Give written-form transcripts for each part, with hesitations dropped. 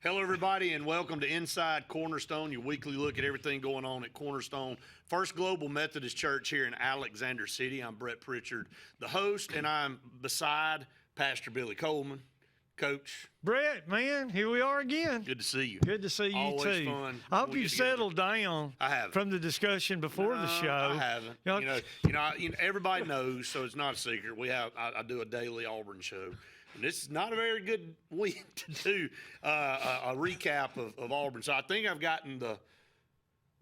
Hello, everybody, and welcome to Inside Cornerstone, your weekly look at everything going on at Cornerstone, First Global Methodist Church here in Alexander City. I'm Brett Pritchard, the host, and I'm beside Pastor Billy Coleman. Coach. Brett, man, here we are again. Good to see you. Good to see you, Always too. Fun. I hope you've settled down I haven't. from the discussion before the show. I haven't. Everybody knows, so it's not a secret. I do a daily Auburn show. And this is not a very good week to do a recap of Auburn. So I think I've gotten the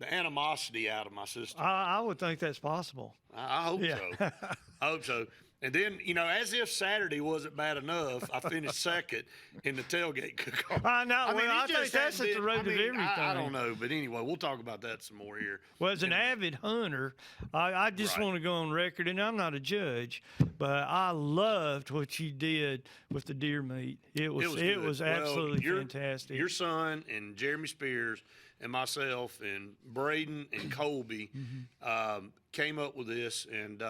animosity out of my system. I would think that's possible. I hope so. I hope so. And then, as if Saturday wasn't bad enough, I finished second in the tailgate cook-off. I know. I think that's at the root of everything. I don't know. But anyway, we'll talk about that some more here. Well, as an avid hunter, I just want to go on record, and I'm not a judge, but I loved what you did with the deer meat. It was absolutely fantastic. Your son and Jeremy Spears and myself and Braden and Colby came up with this, and,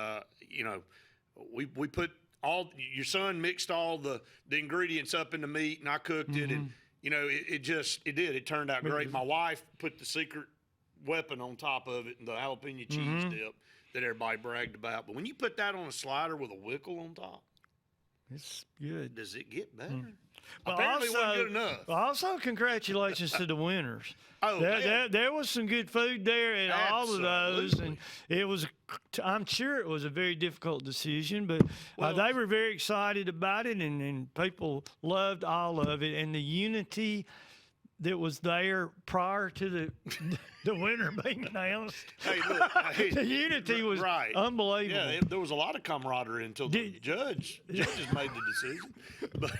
we put your son mixed all the ingredients up in the meat, and I cooked it, and it turned out great. My wife put the secret weapon on top of it, and the jalapeno cheese dip that everybody bragged about. But when you put that on a slider with a wickle on top, it's good. Does it get better? Apparently, it wasn't good enough. Also, congratulations to the winners. Oh, there was some good food there at all of those, and it was. I'm sure it was a very difficult decision, but they were very excited about it, and people loved all of it, and the unity that was there prior to the winner being announced. Hey, look, the unity was unbelievable. Yeah, there was a lot of camaraderie until the judges made the decision. But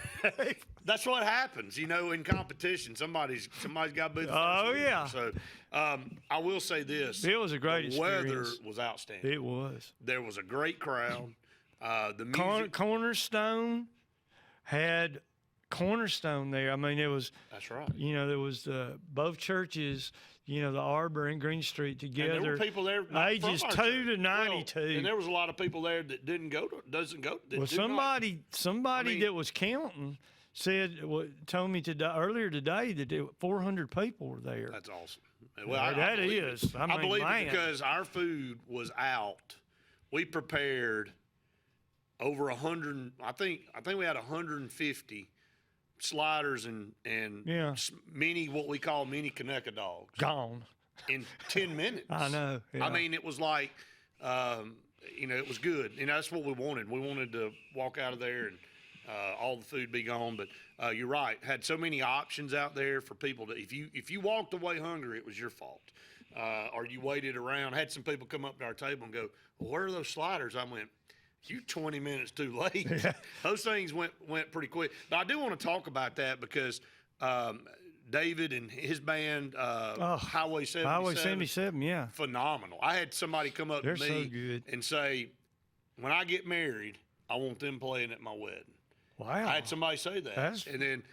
that's what happens, in competition. Somebody's got to be the first winner. Yeah. So I will say this: it was a great experience. The weather was outstanding. It was. There was a great crowd. The music. Cornerstone had. Cornerstone there. I mean, it was. That's right. There was both churches. The Arbor and Green Street together. And there were people there, ages 2 to 92. And there was a lot of people there that doesn't go. Somebody that was counting told me earlier today that 400 people were there. That's awesome. Well, I believe it. I believe it because our food was out. We prepared over 100. I think we had 150. Sliders and what we call mini Kaneka dogs gone in 10 minutes. I know. Yeah. I mean, it was like, it was good. That's what we wanted. We wanted to walk out of there and all the food be gone. But you're right. Had so many options out there for people to. If you walked away hungry, it was your fault. Or you waited around. Had some people come up to our table and go, "Well, where are those sliders?" I went, "You 20 minutes too late." Yeah. Those things went pretty quick. But I do want to talk about that because David and his band, Highway 77. Highway 77, yeah. Phenomenal. I had somebody come up to me so and say, when I get married, I want them playing at my wedding. Wow. I had somebody say that. And then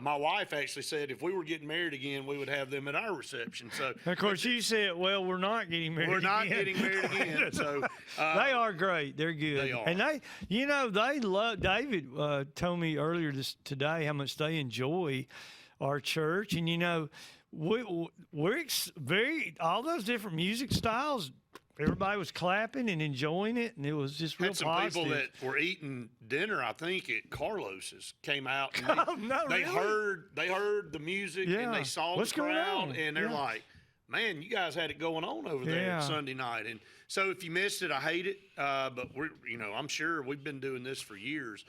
my wife actually said if we were getting married again, we would have them at our reception. So of course you said, well, we're not getting married again. We're not getting married again. So they are great. They're good. They are. And they love. David told me earlier today how much they enjoy our church. And we're all those different music styles. Everybody was clapping and enjoying it, and it was just real positive. Had some people that were eating dinner, I think, at Carlos's came out. And they heard the music and they saw the crowd, and they're like, "Man, you guys had it going on over there Sunday night." And so, if you missed it, I hate it, but I'm sure we've been doing this for years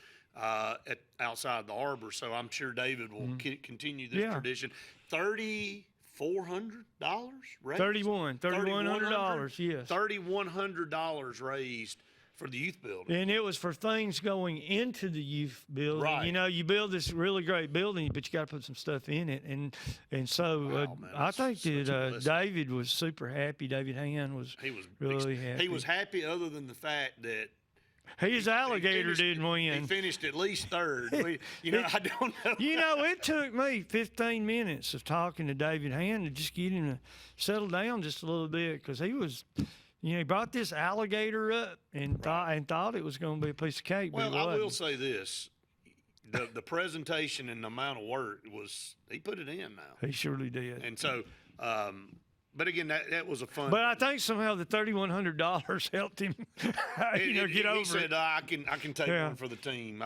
outside the Arbor, so I'm sure David will continue this tradition. $3,400 raised? $3,100, yes. $3,100 raised for the youth building. And it was for things going into the youth building. Right. You build this really great building, but you got to put some stuff in it. And so I think that David was super happy. David Hand was really happy. He was happy other than the fact that his alligator didn't win. He finished at least third. I don't know. It took me 15 minutes of talking to David Hand to just get him to settle down just a little bit because he was, he brought this alligator up and thought it was going to be a piece of cake. Well, I will say this. the presentation and the amount of work he put it in now. He surely did. And so, but again, that was a fun. But I think somehow the $3,100 helped him, get over He said, it. I can take one for the team.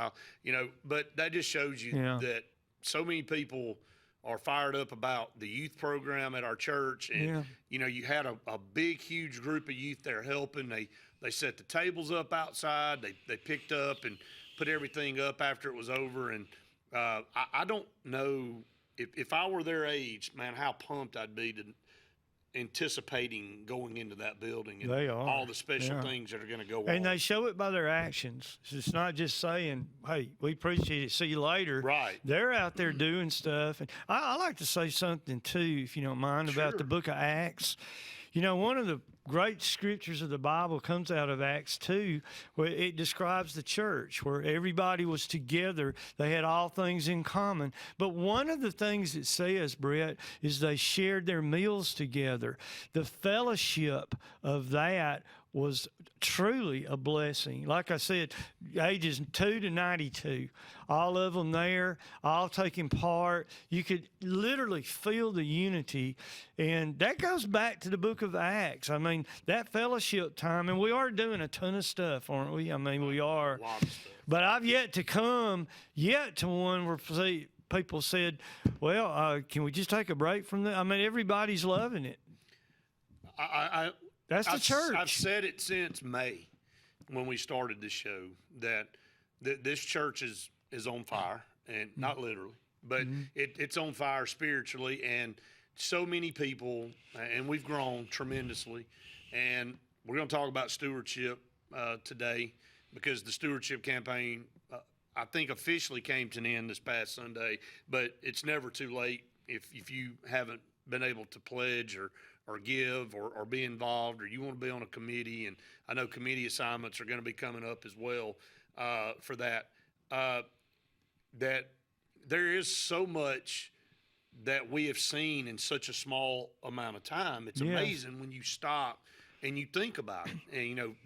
But that just shows you that so many people are fired up about the youth program at our church. And, you had a big, huge group of youth there helping. They set the tables up outside. They picked up and put everything up after it was over. And I don't know if I were their age, man, how pumped I'd be to anticipating going into that building and all the special things that are going to go on. And they show it by their actions. It's not just saying, hey, we appreciate it, see you later. Right. They're out there doing stuff. And I like to say something, too, if you don't mind, about the book of Acts. One of the great scriptures of the Bible comes out of Acts 2, where it describes the church, where everybody was together. They had all things in common. But one of the things it says, Brett, is they shared their meals together. The fellowship of that was truly a blessing. Like I said, ages 2 to 92, all of them there, all taking part. You could literally feel the unity. And that goes back to the book of Acts. I mean, that fellowship time, and we are doing a ton of stuff, aren't we? I mean, we are. A lot of stuff. But I've yet to one where people said, well, can we just take a break from that? I mean, everybody's loving it. That's the church. I've said it since May when we started this show that this church is on fire, and not literally, but it's on fire spiritually, and so many people, and we've grown tremendously. And we're going to talk about stewardship today because the stewardship campaign, I think, officially came to an end this past Sunday, but it's never too late if you haven't been able to pledge or give or be involved, or you want to be on a committee. And I know committee assignments are going to be coming up as well for that. That there is so much that we have seen in such a small amount of time. It's amazing when you stop and you think about it. And,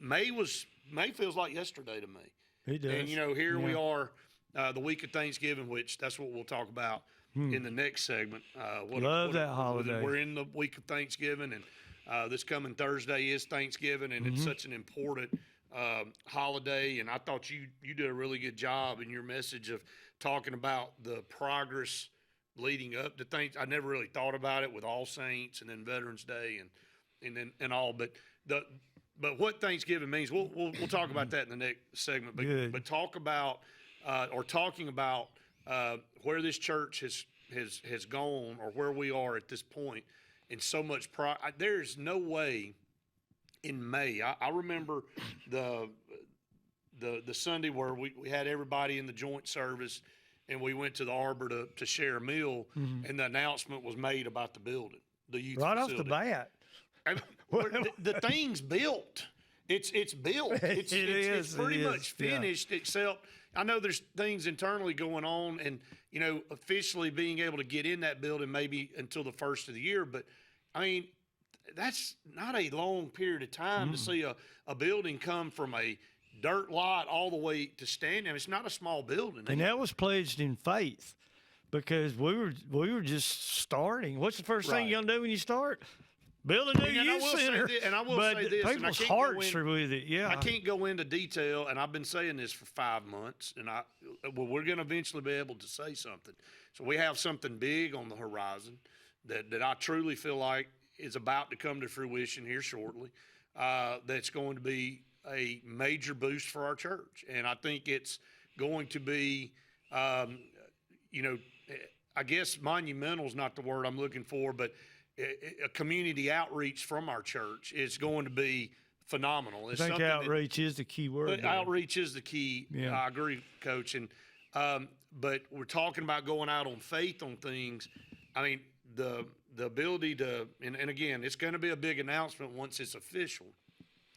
May feels like yesterday to me. It does. And, here we are the week of Thanksgiving, which that's what we'll talk about in the next segment. Love that holiday. We're in the week of Thanksgiving, and this coming Thursday is Thanksgiving, and it's such an important holiday. And I thought you did a really good job in your message of talking about the progress leading up to things. I never really thought about it with All Saints and then Veterans Day and all, but what Thanksgiving means, we'll talk about that in the next segment. But talk about talking about where this church has gone, or where we are at this point, and so much pride. There's no way in May. I remember the Sunday where we had everybody in the joint service, and we went to the Arbor to share a meal, and the announcement was made about the building, the youth facility. Off the bat. The thing's built. It's built. It's pretty much finished, except I know there's things internally going on, and officially being able to get in that building maybe until the first of the year. But I mean, that's not a long period of time to see a building come from a dirt lot all the way to standing. It's not a small building. And that was pledged in faith, because we were just starting. What's the first thing you're gonna do when you start? Build a new youth center. And I will but say this, people's hearts are with it. Yeah, I can't go into detail, and I've been saying this for 5 months, and we're going to eventually be able to say something. So we have something big on the horizon that I truly feel like is about to come to fruition here shortly. That's going to be a major boost for our church, and I think it's going to be, I guess monumental is not the word I'm looking for, but a community outreach from our church is going to be phenomenal. I think outreach is the key word. Outreach is the key. Yeah. I agree, Coach. And but we're talking about going out on faith on things. I mean, the ability to, and again, it's going to be a big announcement once it's official.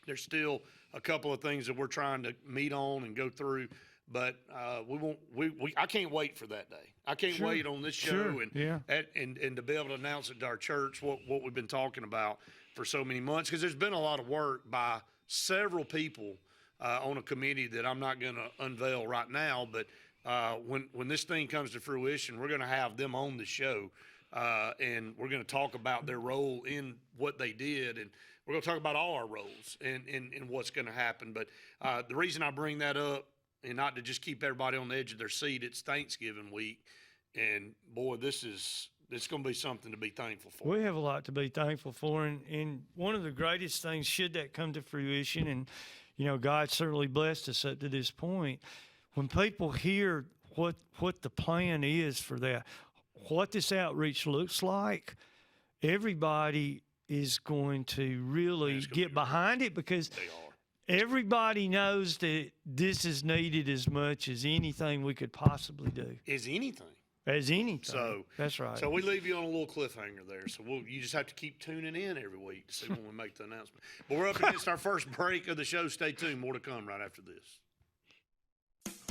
There's still a couple of things that we're trying to meet on and go through. But I can't wait for that day. I can't wait on this show and to be able to announce it to our church what we've been talking about for so many months, because there's been a lot of work by several people on a committee that I'm not going to unveil right now, but when this thing comes to fruition, we're going to have them on the show, and we're going to talk about their role in what they did, and we're going to talk about all our roles and what's going to happen. But the reason I bring that up, and not to just keep everybody on the edge of their seat, it's Thanksgiving week, and boy, it's going to be something to be thankful for. We have a lot to be thankful for, and one of the greatest things, should that come to fruition, and God certainly blessed us up to this point, when people hear what the plan is for that, what this outreach looks like, everybody is going to really get behind it, because everybody knows that this is needed as much as anything we could possibly do. As anything. So that's right. So we leave you on a little cliffhanger there. So you just have to keep tuning in every week to see when we make the announcement. But we're up against our first break of the show. Stay tuned. More to come right after this.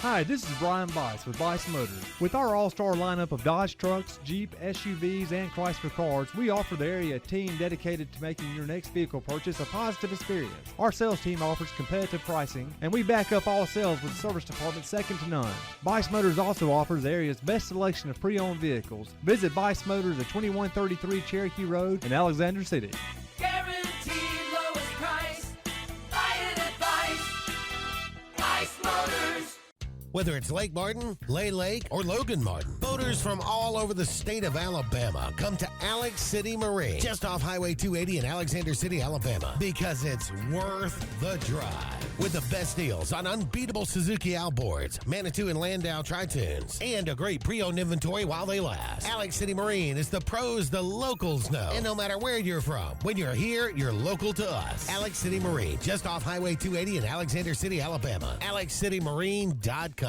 Hi, this is Brian Bice with Bice Motors. With our all-star lineup of Dodge trucks, Jeep, SUVs, and Chrysler cars, we offer the area a team dedicated to making your next vehicle purchase a positive experience. Our sales team offers competitive pricing, and we back up all sales with a service department second to none. Bice Motors also offers the area's best selection of pre-owned vehicles. Visit Bice Motors at 2133 Cherokee Road in Alexander City. Guaranteed lowest price. Buy it at Bice Motors. Whether it's Lake Martin, Lay Lake, or Logan Martin, boaters from all over the state of Alabama come to Alex City Marine, just off Highway 280 in Alexander City, Alabama, because it's worth the drive. With the best deals on unbeatable Suzuki outboards, Manitou and Landau Tritoons, and a great pre-owned inventory while they last. Alex City Marine is the pros the locals know. And no matter where you're from, when you're here, you're local to us. Alex City Marine, just off Highway 280 in Alexander City, Alabama. AlexCityMarine.com.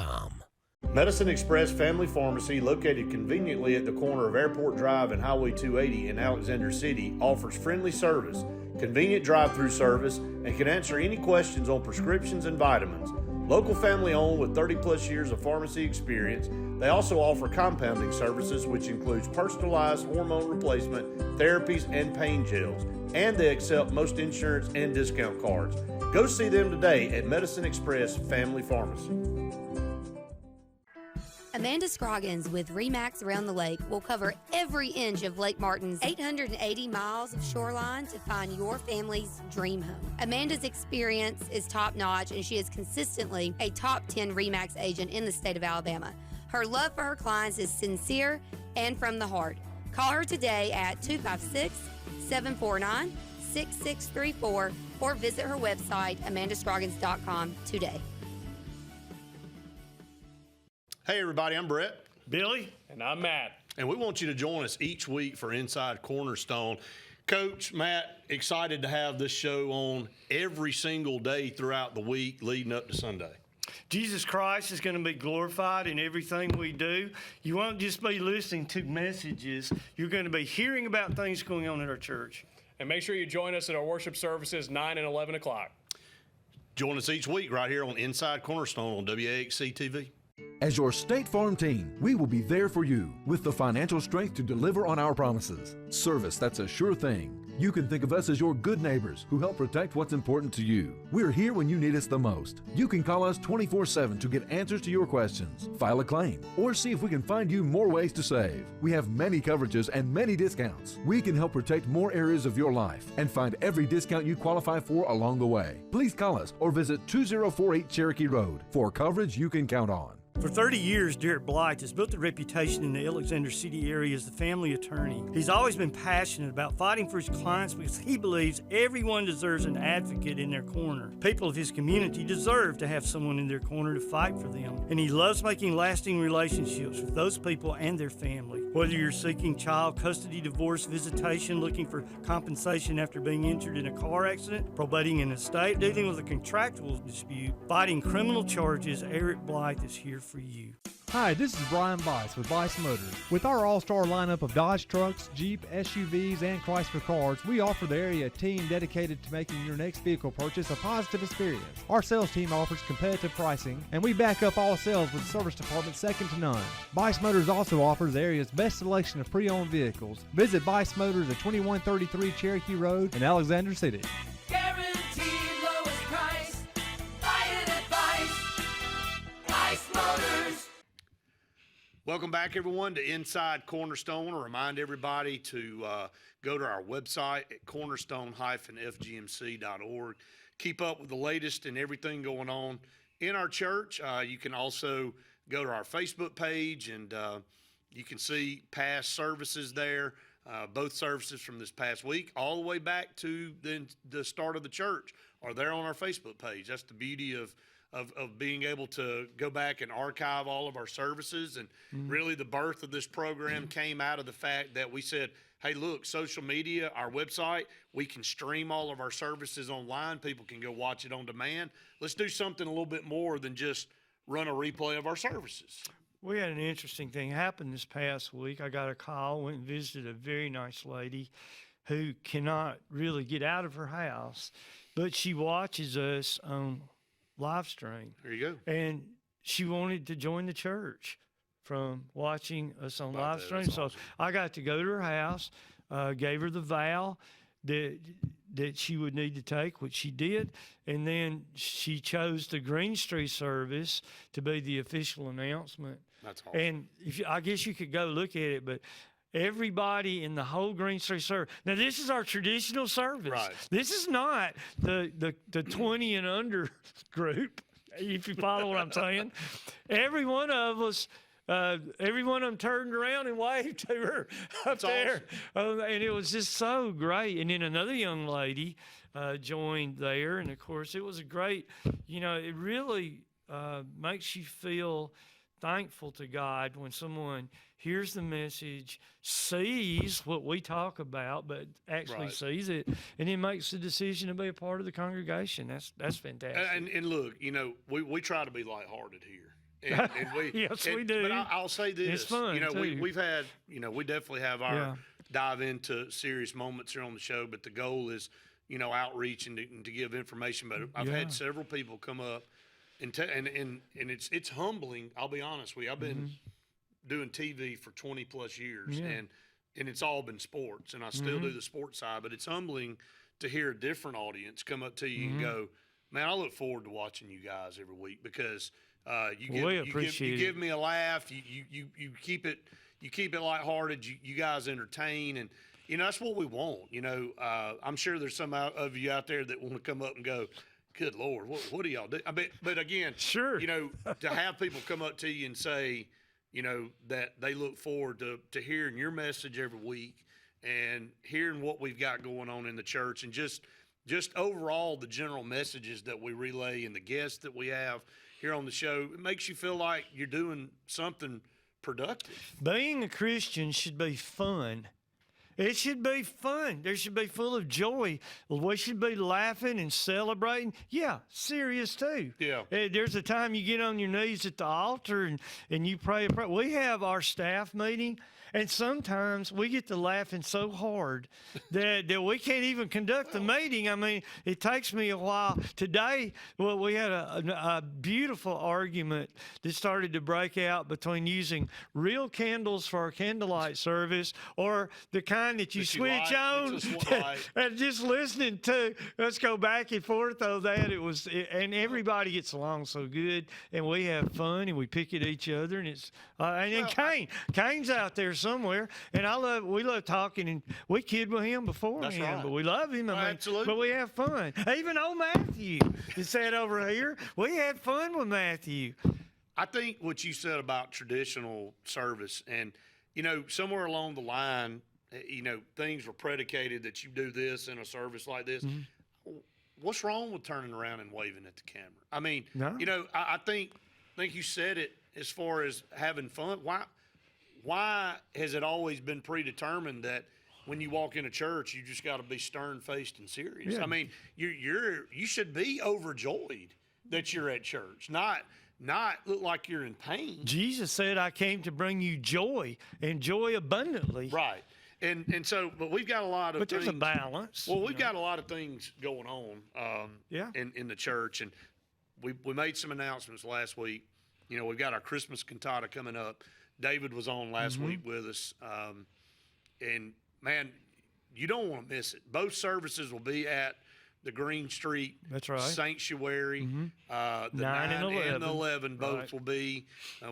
Medicine Express Family Pharmacy, located conveniently at the corner of Airport Drive and Highway 280 in Alexander City, offers friendly service, convenient drive-through service, and can answer any questions on prescriptions and vitamins. Local family owned with 30-plus years of pharmacy experience, they also offer compounding services, which includes personalized hormone replacement, therapies, and pain gels. And they accept most insurance and discount cards. Go see them today at Medicine Express Family Pharmacy. Amanda Scroggins with RE/MAX Around the Lake will cover every inch of Lake Martin's 880 miles of shoreline to find your family's dream home. Amanda's experience is top-notch, and she is consistently a top 10 RE/MAX agent in the state of Alabama. Her love for her clients is sincere and from the heart. Call her today at 256-749-6634 or visit her website, amandascroggins.com, today. Hey everybody, I'm Brett. Billy? And I'm Matt. And we want you to join us each week for Inside Cornerstone. Coach, Matt, excited to have this show on every single day throughout the week leading up to Sunday. Jesus Christ is going to be glorified in everything we do. You won't just be listening to messages. You're going to be hearing about things going on at our church. And make sure you join us at our worship services 9 and 11 o'clock. Join us each week right here on Inside Cornerstone on WAXC TV. As your State Farm team, we will be there for you with the financial strength to deliver on our promises. Service that's a sure thing. You can think of us as your good neighbors who help protect what's important to you. We're here when you need us the most. You can call us 24/7 to get answers to your questions, file a claim, or see if we can find you more ways to save. We have many coverages and many discounts. We can help protect more areas of your life and find every discount you qualify for along the way. Please call us or visit 2048 Cherokee Road for coverage you can count on. For 30 years, Derek Blythe has built a reputation in the Alexander City area as the family attorney. He's always been passionate about fighting for his clients because he believes everyone deserves an advocate in their corner. People of his community deserve to have someone in their corner to fight for them. And he loves making lasting relationships with those people and their family. Whether you're seeking child custody, divorce, visitation, looking for compensation after being injured in a car accident, probating an estate, dealing with a contractual dispute, fighting criminal charges, Eric Blythe is here for you. Hi, this is Brian Bice with Bice Motors. With our all-star lineup of Dodge trucks, Jeep, SUVs, and Chrysler cars, we offer the area a team dedicated to making your next vehicle purchase a positive experience. Our sales team offers competitive pricing, and we back up all sales with a service department second to none. Bice Motors also offers the area's best selection of pre-owned vehicles. Visit Bice Motors at 2133 Cherokee Road in Alexander City. Guaranteed lowest price. Buy it at Bice Motors. Welcome back, everyone, to Inside Cornerstone. I remind everybody to go to our website at cornerstone-fgmc.org. Keep up with the latest and everything going on in our church. You can also go to our Facebook page, and you can see past services there, both services from this past week, all the way back to the start of the church are there on our Facebook page. That's the beauty of being able to go back and archive all of our services. And really the birth of this program came out of the fact that we said, hey, look, social media, our website, we can stream all of our services online. People can go watch it on demand. Let's do something a little bit more than just run a replay of our services. We had an interesting thing happen this past week. I got a call, went and visited a very nice lady who cannot really get out of her house, but she watches us on live stream. There you go. And she wanted to join the church from watching us on live stream. That's so awesome. I got to go to her house, gave her the vow that she would need to take, which she did, and then she chose the Green Street service to be the official announcement. That's awesome. And I guess you could go look at it, but everybody in the whole Green Street service. Now, this is our traditional service. Right. This is not the 20 and under group, if you follow what I'm saying. Every one of us, every one of them turned around and waved to her up there. And it was just so great. And then another young lady joined there. And, of course, it was a great, it really makes you feel thankful to God when someone hears the message, sees what we talk about, but actually sees it, and then makes the decision to be a part of the congregation. That's fantastic. And look, we try to be lighthearted here. And we, yes, we do. But I'll say this. It's fun, too. We've had, we definitely have our dive into serious moments here on the show, but the goal is, outreach and to give information. But I've had several people come up and it's humbling. I'll be honest with you. I've been doing TV for 20 plus years, and it's all been sports, and I still do the sports side, but it's humbling to hear a different audience come up to you and go, man, I look forward to watching you guys every week because you give me a laugh, you keep it lighthearted, you guys entertain, and that's what we want. I'm sure there's some of you out there that want to come up and go, good Lord, what do y'all do? I mean, but again, sure, to have people come up to you and say, that they look forward to hearing your message every week and hearing what we've got going on in the church, and just overall the general messages that we relay and the guests that we have here on the show, it makes you feel like you're doing something productive. Being a Christian should be fun. It should be fun. There should be full of joy. We should be laughing and celebrating. Yeah, serious too. Yeah. There's a time you get on your knees at the altar and you pray a prayer. We have our staff meeting, and sometimes we get to laughing so hard that we can't even conduct the meeting. I mean, it takes me a while. Today, we had a beautiful argument that started to break out between using real candles for our candlelight service or the kind that you switch on and just listening to. Let's go back and forth on that. And everybody gets along so good, and we have fun, and we pick at each other, and it's Kane's out there somewhere, and we love talking, and we kid with him beforehand, but we love him. Absolutely. But we have fun. Even old Matthew is sat over here. We had fun with Matthew. I think what you said about traditional service, and somewhere along the line, things were predicated that you do this in a service like this. What's wrong with turning around and waving at the camera? I mean, I think you said it as far as having fun. Why has it always been predetermined that when you walk into church, you just got to be stern-faced and serious? Yeah. I mean, you should be overjoyed that you're at church, not look like you're in pain. Jesus said, I came to bring you joy and joy abundantly. Right. And so, but we've got a lot of But things. there's a balance. Well, we've got a lot of things going on in the church, and we made some announcements last week. We've got our Christmas cantata coming up. David was on last week with us, and man, you don't want to miss it. Both services will be at the Green Street That's right. Sanctuary. The 9 and 11. 11 both Right. will be.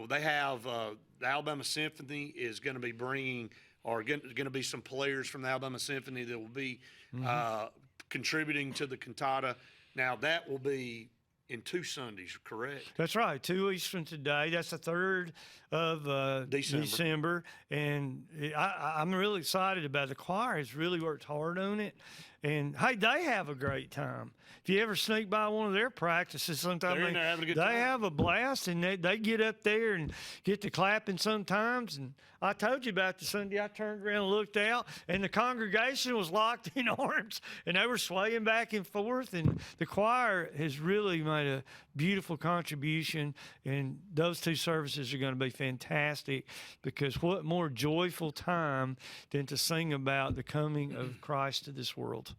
They have the Alabama Symphony is going to be bringing, or going to be some players from the Alabama Symphony that will be contributing to the cantata. Now that will be in 2 Sundays, correct? That's right. 2 weeks from today. That's the 3rd of December. And I'm really excited about it. The choir has really worked hard on it. And, hey, they have a great time. If you ever sneak by one of their practices sometime, They're in there having a good they time. have a blast, and they get up there and get to clapping sometimes. And I told you about the Sunday I turned around and looked out, and the congregation was locked in arms, and they were swaying back and forth. And the choir has really made a beautiful contribution, and those 2 services are going to be fantastic, because what more joyful time than to sing about the coming of Christ to this world.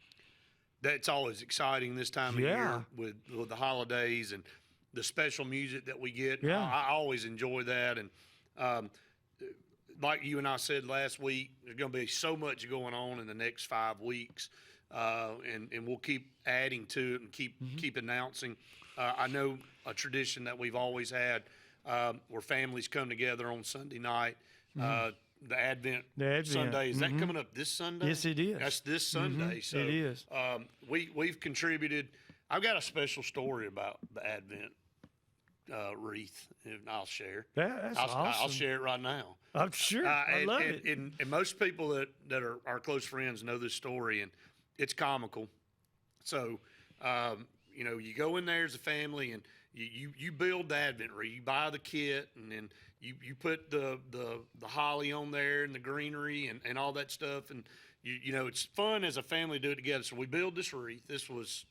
That's always exciting this time of year with the holidays and the special music that we get. Yeah. I always enjoy that. And like you and I said last week, there's going to be so much going on in the next 5 weeks. And we'll keep adding to it and keep announcing. I know a tradition that we've always had where families come together on Sunday night. The Advent Sunday. Is that coming up this Sunday? Yes, it is. That's this Sunday. So It is. We've contributed. I've got a special story about the Advent wreath, and I'll share. That's I'll awesome. share it right now. I'm sure. I love it. And most people that are our close friends know this story, and it's comical. So, you go in there as a family, and you build the Advent wreath. You buy the kit, and then you put the holly on there and the greenery and all that stuff. And, it's fun as a family to do it together. So we build this wreath. This was,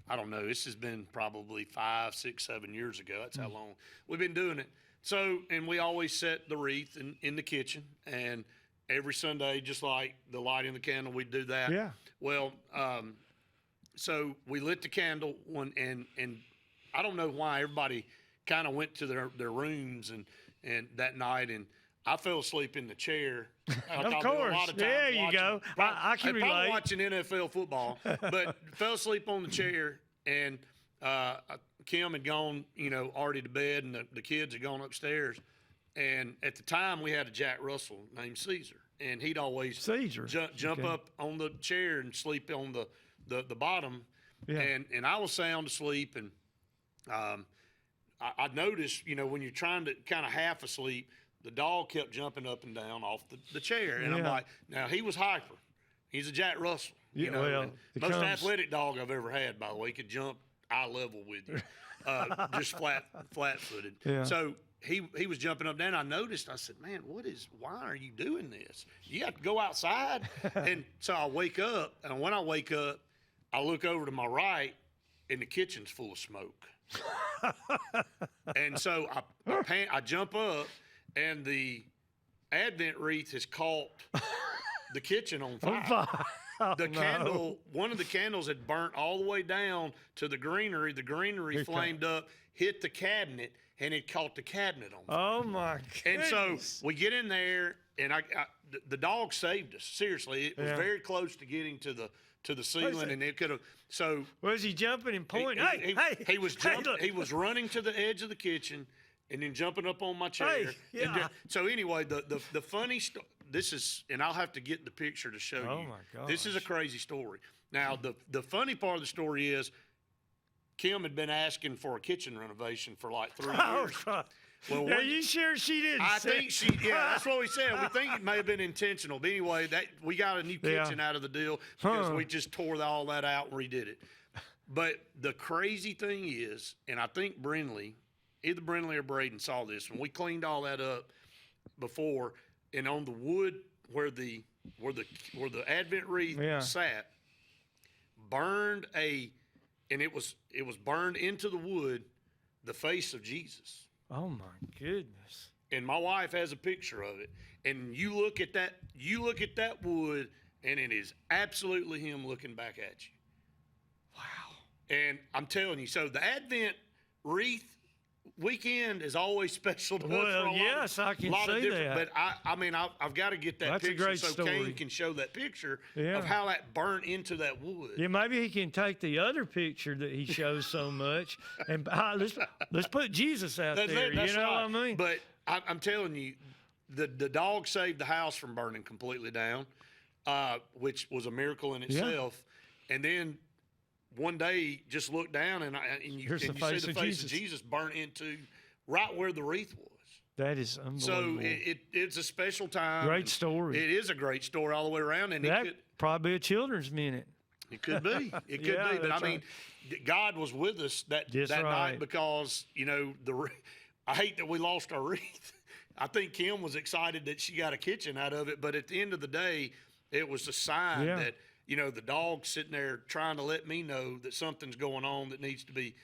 I don't know, this has been probably 5, 6, 7 years ago. That's how long we've been doing it. So, and we always set the wreath in the kitchen. And every Sunday, just like the lighting the candle, we do that. Yeah. Well, so we lit the candle one, and I don't know why everybody kind of went to their rooms and that night, and I fell asleep in the chair. Of course. There you go. I can probably relate. watching NFL football, but fell asleep on the chair, and Kim had gone, already to bed, and the kids had gone upstairs. And at the time, we had a Jack Russell named Caesar, and he'd always jump up on the chair and sleep on the bottom. Yeah. And I was sound asleep, and I noticed, when you're trying to kind of half asleep, the dog kept jumping up and down off the chair. And I'm like, now he was hyper. He's a Jack Russell. Well, most athletic dog I've ever had, by the way. He could jump eye level with you, just flat-footed. Yeah. So he was jumping up and down. I noticed. I said, man, why are you doing this? You have to go outside. And so I wake up, and when I wake up, I look over to my right, and the kitchen's full of smoke. And so I jump up, and the Advent wreath has caught the kitchen on fire. The candle, one of the candles had burnt all the way down to the greenery. The greenery flamed up, hit the cabinet, and it caught the cabinet on fire. Oh my goodness. And so we get in there, and the dog saved us. Seriously, it was very close to getting to the ceiling, and it could have. So was he jumping and pointing? He was jumping. He was running to the edge of the kitchen, and then jumping up on my chair. Hey, yeah. So anyway, the funny this is, and I'll have to get the picture to show you. Oh my gosh. This is a crazy story. Now the funny part of the story is, Kim had been asking for a kitchen renovation for like 3 years. God. Well, Are you sure she didn't? I think she. Yeah, that's what we said. We think it may have been intentional. But anyway, we got a new kitchen out of the deal because we just tore all that out and redid it. But the crazy thing is, and I think either Brindley or Braden saw this when we cleaned all that up before, and on the wood where the Advent wreath sat, burned and it was burned into the wood, the face of Jesus. Oh my goodness. And my wife has a picture of it. And you look at that wood, and it is absolutely him looking back at you. Wow. And I'm telling you, so the Advent wreath weekend is always special to us. Well, for a lot yes, I can lot of see different- that. But I mean, I've got to get that That's a picture great so story. Kane can show that picture Yeah. of how that burnt into that wood. Yeah, maybe he can take the other picture that he shows so much and let's put Jesus out there. That's you know right. what I mean? But I'm telling you, the dog saved the house from burning completely down, which was a miracle in itself. And then one day, just look down and you Here's see the the face face of of Jesus. Jesus burn into right where the wreath was. That is So unbelievable. it's a special time. Great and story. It is a great story all the way around, and that probably a children's minute. it could be. It could Yeah, be. But I that's mean, God was with us that That's night right. because I hate that we lost our wreath. I think Kim was excited that she got a kitchen out of it, but at the end of the day, it was a sign Yeah. that the dog's sitting there trying to let me know that something's going on that needs to be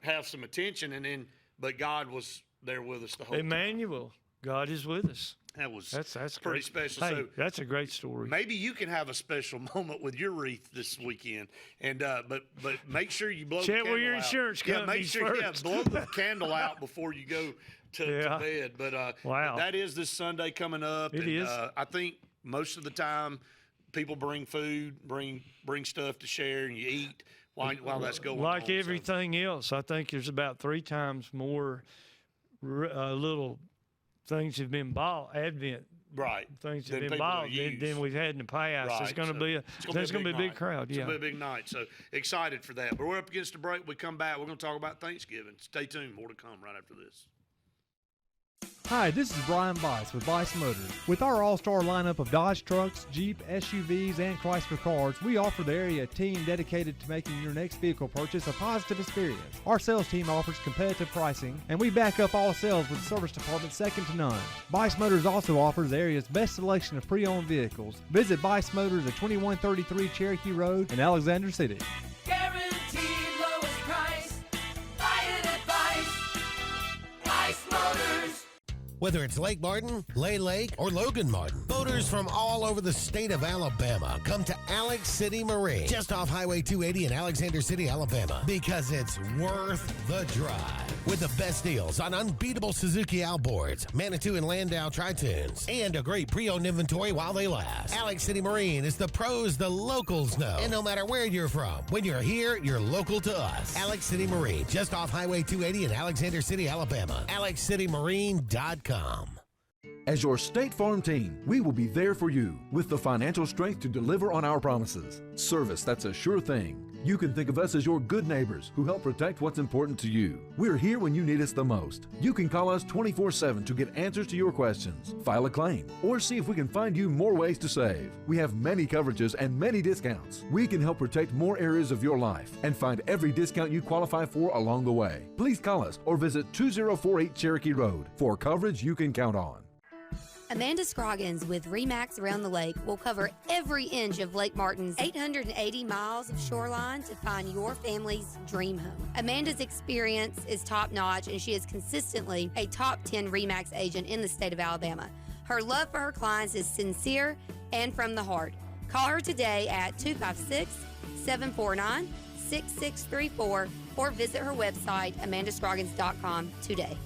have some attention, but God was there with us the whole time. Emmanuel, God is with us. That's That's pretty great. special. Hey, So that's a great story. maybe you can have a special moment with your wreath this weekend, and but make sure you blow Check the with your candle out. insurance Yeah, make companies sure first. blow the candle out before you go to bed. But Wow. that is this Sunday coming up. It and, is. I think most of the time people bring food, bring stuff to share, and you eat while that's going on. Like So, everything else, I think there's about 3 times more little things have been bought. Advent right. things Than have been people bought use. than we've had in the past. Right, It's going to so be it's gonna a big night. crowd. It's Yeah. gonna be a big night. So excited for that. But we're up against the break. We come back. We're going to talk about Thanksgiving. Stay tuned. More to come right after this. Hi, this is Brian Bice with Bice Motors. With our all-star lineup of Dodge trucks, Jeep, SUVs, and Chrysler cars, we offer the area team dedicated to making your next vehicle purchase a positive experience. Our sales team offers competitive pricing, and we back up all sales with a service department second to none. Bice Motors also offers the area's best selection of pre-owned vehicles. Visit Bice Motors at 2133 Cherokee Road in Alexander City. Guaranteed lowest price. Buy it at Bice Motors. Whether it's Lake Martin, Lay Lake, or Logan Martin, boaters from all over the state of Alabama come to Alex City Marine, just off Highway 280 in Alexander City, Alabama, because it's worth the drive. With the best deals on unbeatable Suzuki outboards, Manitou and Landau tri-tunes, and a great pre-owned inventory while they last. Alex City Marine is the pros the locals know. And no matter where you're from, when you're here, you're local to us. Alex City Marine, just off Highway 280 in Alexander City, Alabama. AlexCityMarine.com. As your State Farm team, we will be there for you with the financial strength to deliver on our promises. Service, that's a sure thing. You can think of us as your good neighbors who help protect what's important to you. We're here when you need us the most. You can call us 24/7 to get answers to your questions, file a claim, or see if we can find you more ways to save. We have many coverages and many discounts. We can help protect more areas of your life and find every discount you qualify for along the way. Please call us or visit 2048 Cherokee Road for coverage you can count on. Amanda Scroggins with RE/MAX Around the Lake will cover every inch of Lake Martin's 880 miles of shoreline to find your family's dream home. Amanda's experience is top-notch, and she is consistently a top 10 RE/MAX agent in the state of Alabama. Her love for her clients is sincere and from the heart. Call her today at 256-749-6634 or visit her website, amandascroggins.com today.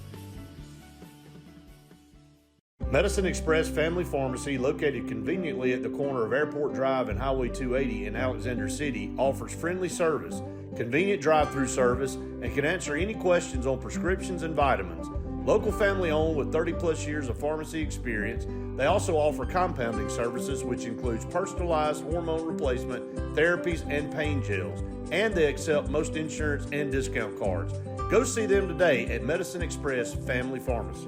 Medicine Express Family Pharmacy, located conveniently at the corner of Airport Drive and Highway 280 in Alexander City, offers friendly service, convenient drive-through service, and can answer any questions on prescriptions and vitamins. Local family owned with 30-plus years of pharmacy experience, they also offer compounding services, which includes personalized hormone replacement, therapies, and pain gels. And they accept most insurance and discount cards. Go see them today at Medicine Express Family Pharmacy.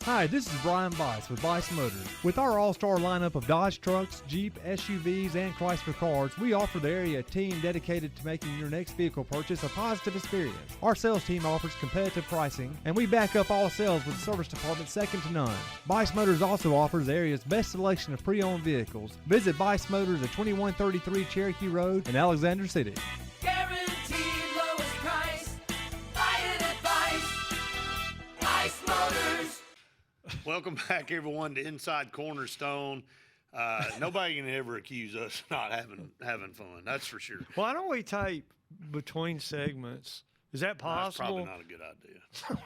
Hi, this is Brian Bice with Bice Motors. With our all-star lineup of Dodge trucks, Jeep, SUVs, and Chrysler cars, we offer the area team dedicated to making your next vehicle purchase a positive experience. Our sales team offers competitive pricing, and we back up all sales with a service department second to none. Bice Motors also offers the area's best selection of pre-owned vehicles. Visit Bice Motors at 2133 Cherokee Road in Alexander City. Guaranteed lowest price. Buy it at Bice Motors. Welcome back, everyone, to Inside Cornerstone. Nobody can ever accuse us of not having fun. That's for sure. Why don't we tape between segments Is that That's probably possible? not a good idea.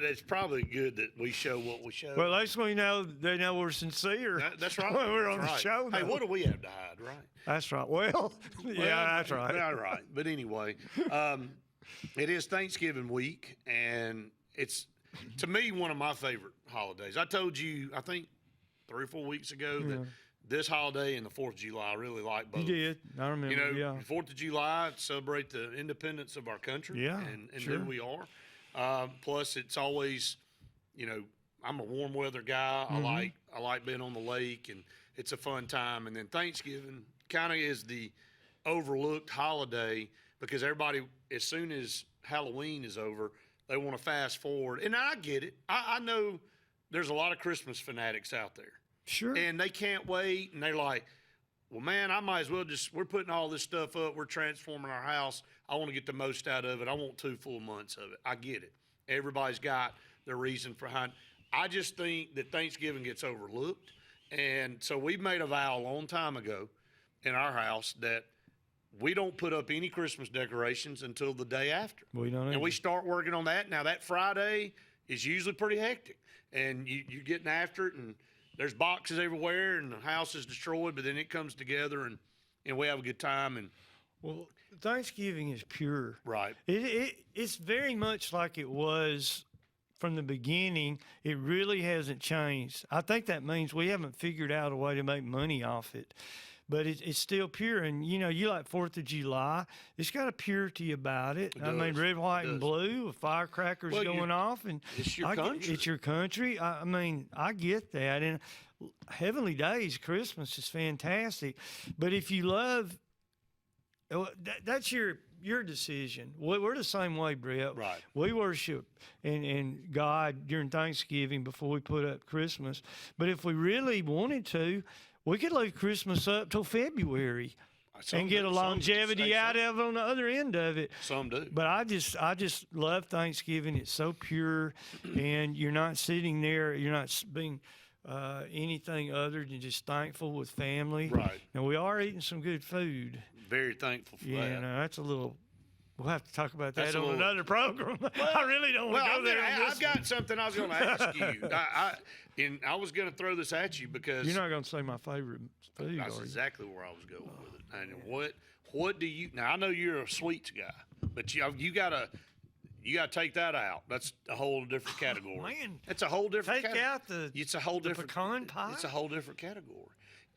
It's probably good that we show what we show. Well, at least we know they know we're sincere. That's right. When we're That's on the right. show. Hey, though. what do we have to hide, right? That's right. Well, yeah, that's right. All right. But anyway, it is Thanksgiving week, and it's, to me, one of my favorite holidays. I told you, I think 3 or 4 weeks ago, that this holiday and the 4th of July, I really like both. You did. I remember. You know, yeah. 4th of July, celebrate the independence of our country. Yeah, And sure. there we are. Plus, it's always, you know, I'm a warm weather guy. Mm-hmm. I like being on the lake, and it's a fun time. And then Thanksgiving kind of is the overlooked holiday because everybody, as soon as Halloween is over, they want to fast forward. And I get it. I know there's a lot of Christmas fanatics out there. Sure. And they can't wait, and they're like, well, man, I might as well we're putting all this stuff up. We're transforming our house. I want to get the most out of it. I want 2 full months of it. I get it. Everybody's got their reason for behind. I just think that Thanksgiving gets overlooked. And so we made a vow a long time ago in our house that we don't put up any Christmas decorations until the day after. We don't. And we start working on that. Now, that Friday is usually pretty hectic. And you're getting after it, and there's boxes everywhere, and the house is destroyed, but then it comes together, and we have a good time. And Well, Thanksgiving is pure. right. It's very much like it was from the beginning. It really hasn't changed. I think that means we haven't figured out a way to make money off it. But it's still pure. And, you know, you like 4th of July. It's got a purity about it. I mean, does. red, white, It and does. blue with firecrackers Well, going off. And it's your country. It's your country. I mean, I get that. And Heavenly Days, Christmas is fantastic. But if you love, that's your decision. We're the same way, Brett. Right. We worship and God during Thanksgiving before we put up Christmas. But if we really wanted to, we could leave Christmas up till February and get a longevity out of it on the other end of it. Some do. But I just love Thanksgiving. It's so pure, and you're not sitting there. You're not being anything other than just thankful with family. Right. And we are eating some good food. Very thankful for Yeah, that. no, that's a little. We'll have to talk about That's that a on little- another program. I really don't want to go there. on I've this got something I was going to ask you. I was going to throw this at you because You're not going to say my favorite food, that's are you? exactly where I was going with it. And what do you? Now I know you're a sweets guy, but you gotta take that out. That's a whole different category. man. It's a whole different. Take out the It's a whole different pecan pie? It's a whole different category.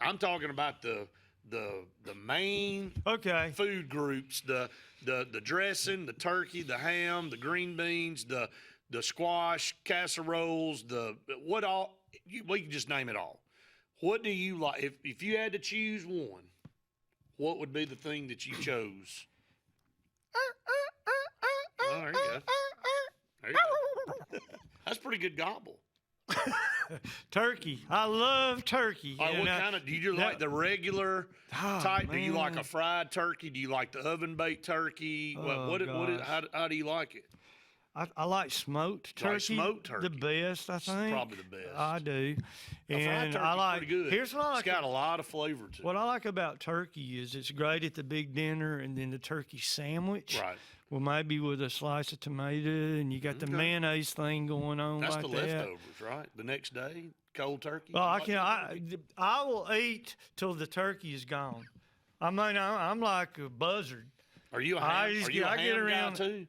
I'm talking about the main Okay. food groups, the dressing, the turkey, the ham, the green beans, the squash casseroles, we can just name it all. What do you like? If you had to choose one, what would be the thing that you chose? Oh, there you go. There you go. That's pretty good gobble. Turkey. I love turkey. All right, And what I- kind of do you like the regular Oh, type? Do you like man. a fried turkey? Do you like the oven baked turkey? Oh, How do you like it? I like smoked turkey. Like smoked turkey. The best, I think. Probably the best. I do. A fried And turkey's I like. pretty good. Here's what I like. It's got a lot of flavor to it. What I like about turkey is it's great at the big dinner, and then the turkey sandwich. Right. Well, maybe with a slice of tomato, and you got the mayonnaise thing going on That's like the that. leftovers, right? The next day, cold turkey. Well, You I like can. cold turkey? I will eat till the turkey is gone. I mean, I'm like a buzzard. Are you a I ham? just Are you get- a I get ham guy around- too?